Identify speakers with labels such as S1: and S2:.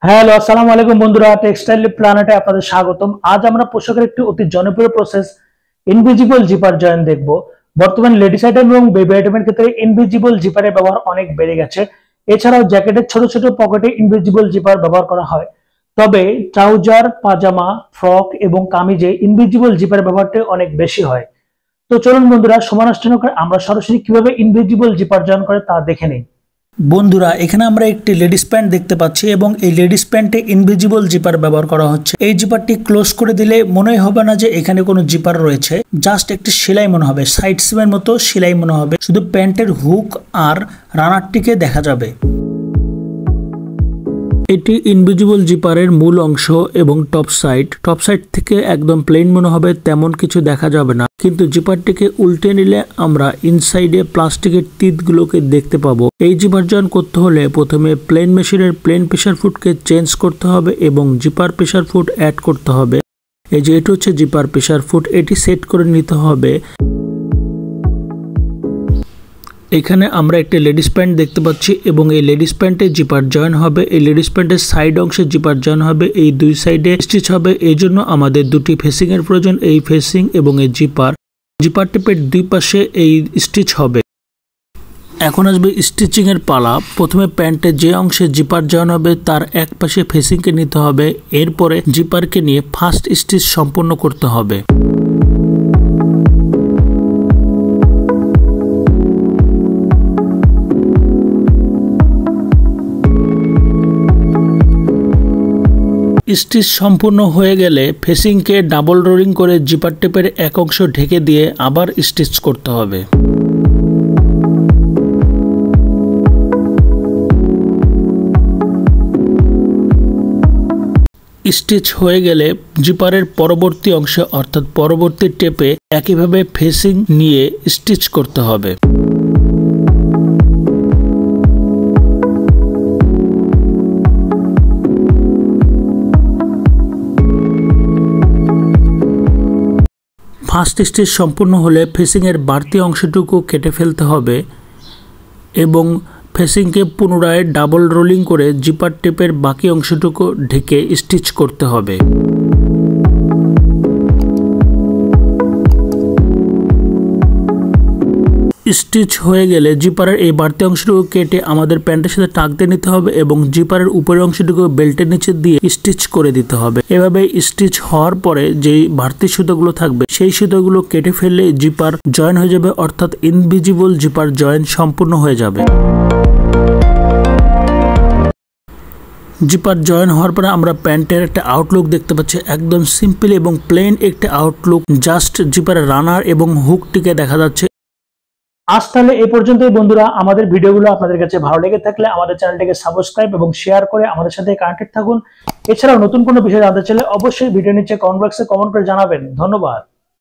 S1: Hello, আসসালামু আলাইকুম বন্ধুরা, টেক্সটাইল প্ল্যানেটে আপনাদের স্বাগতম। আজ আমরা পোশাকের একটি অতি জনপ্রিয় প্রসেস ইনভিজিবল জিপার জয়েন দেখব। বর্তমানে লেডিস আইটেম এবং বেবি আইটেমের ক্ষেত্রে ইনভিজিবল জিপারের ব্যবহার অনেক বেড়ে গেছে। এছাড়াও জ্যাকেটের ছোট ছোট পকেটে ইনভিজিবল জিপার ব্যবহার করা হয়। তবে ট্রাউজার, পাজামা, ফ্রক এবং কামিজে ইনভিজিবল জিপারের ব্যবহারটা অনেক বেশি হয়। তো চলুন বন্ধুরা, সময় নষ্ট না করে আমরা সরাসরি কিভাবে ইনভিজিবল জিপার জয়েন করে তা দেখে নিই। বন্ধুরা, এখানে আমরা একটি লেডিস প্যান্ট দেখতে পাচ্ছি এবং এই লেডিস প্যান্টে ইনভিজিবল জিপার ব্যবহার করা হচ্ছে। এই জিপারটি ক্লোজ করে দিলে মনেই হবে না যে এখানে কোনো জিপার রয়েছে, জাস্ট একটি সেলাই মনে হবে, সাইড সিমের মতো সেলাই মনে হবে, শুধু প্যান্টের হুক আর রানারটিকে দেখা যাবে। এটি ইনভিজিবল জিপারের মূল অংশ এবং টপ সাইড থেকে একদম প্লেন মনে হবে, তেমন কিছু দেখা যাবে না। কিন্তু জিপারটিকে উল্টে নিলে আমরা ইনসাইডে প্লাস্টিকের টিথগুলোকে দেখতে পাবো। এই জিপার জয়েন করতে হলে প্রথমে প্লেন মেশিনের প্লেন প্রেসার ফুটকে চেঞ্জ করতে হবে এবং জিপার প্রেসার ফুট অ্যাড করতে হবে। এই যে এটি হচ্ছে জিপার প্রেসার ফুট, এটি সেট করে নিতে হবে। এখানে আমরা একটা লেডিস প্যান্ট দেখতে পাচ্ছি এবং এই লেডিস প্যান্টে জিপার জয়েন হবে। এই লেডিস প্যান্টের সাইড অংশে জিপার জয়েন হবে, এই দুই সাইডে স্টিচ হবে। এই জন্য আমাদের দুটি ফেসিং এর প্রয়োজন, এই ফেসিং এবং এই জিপার টেপের দুই পাশে এই স্টিচ হবে। এখন আসবে স্টিচিং এর পালা। প্রথমে প্যান্টের যে অংশে জিপার জয়েন হবে তার এক পাশে ফেসিংকে নিতে হবে, এরপরে জিপারকে নিয়ে ফার্স্ট স্টিচ সম্পন্ন করতে হবে। স্টিচ সম্পূর্ণ হয়ে গেলে ফেসিংকে ডাবল রোলিং করে জিপার টেপের এক অংশ ঢেকে দিয়ে আবার স্টিচ করতে হবে। স্টিচ হয়ে গেলে জিপারের পরবর্তী অংশে অর্থাৎ পরবর্তী টেপে একইভাবে ফেসিং নিয়ে স্টিচ করতে হবে। ফার্স্ট স্টিচ সম্পূর্ণ হলে ফেসিংয়ের বাড়তি অংশটুকু কেটে ফেলতে হবে এবং ফেসিংকে পুনরায় ডাবল রোলিং করে জিপার টেপের বাকি অংশটুকু ঢেকে স্টিচ করতে হবে। স্টিচ হয়ে গেলে জিপারের এই বাড়তি অংশটুকু কেটে আমাদের প্যান্টের সাথে টাক দিয়ে নিতে হবে এবং জিপারের উপরের অংশটুকু বেল্টের নিচে দিয়ে স্টিচ করে দিতে হবে। এভাবে স্টিচ হওয়ার পরে যে বাড়তি সুতোগুলো থাকবে সেই সুতোগুলো কেটে ফেললে জিপার জয়েন হয়ে যাবে, অর্থাৎ ইনভিজিবল জিপার জয়েন সম্পূর্ণ হয়ে যাবে। জিপার জয়েন হওয়ার পরে আমরা প্যান্টের একটা আউটলুক দেখতে পাচ্ছি, একদম সিম্পল এবং প্লেন একটা আউটলুক, জাস্ট জিপারের রানার এবং হুকটিকে দেখা যাচ্ছে। আজ তাহলে এই পর্যন্তই বন্ধুরা। আমাদের ভিডিওগুলো আপনাদের কাছে ভালো লেগে থাকলে আমাদের চ্যানেলটিকে সাবস্ক্রাইব এবং শেয়ার করে আমাদের সাথে কানেক্টেড থাকুন। এছাড়াও নতুন কোনো বিষয় জানতে চাইলে অবশ্যই ভিডিও নিচে কমেন্ট বক্সে কমেন্ট করে জানাবেন। ধন্যবাদ।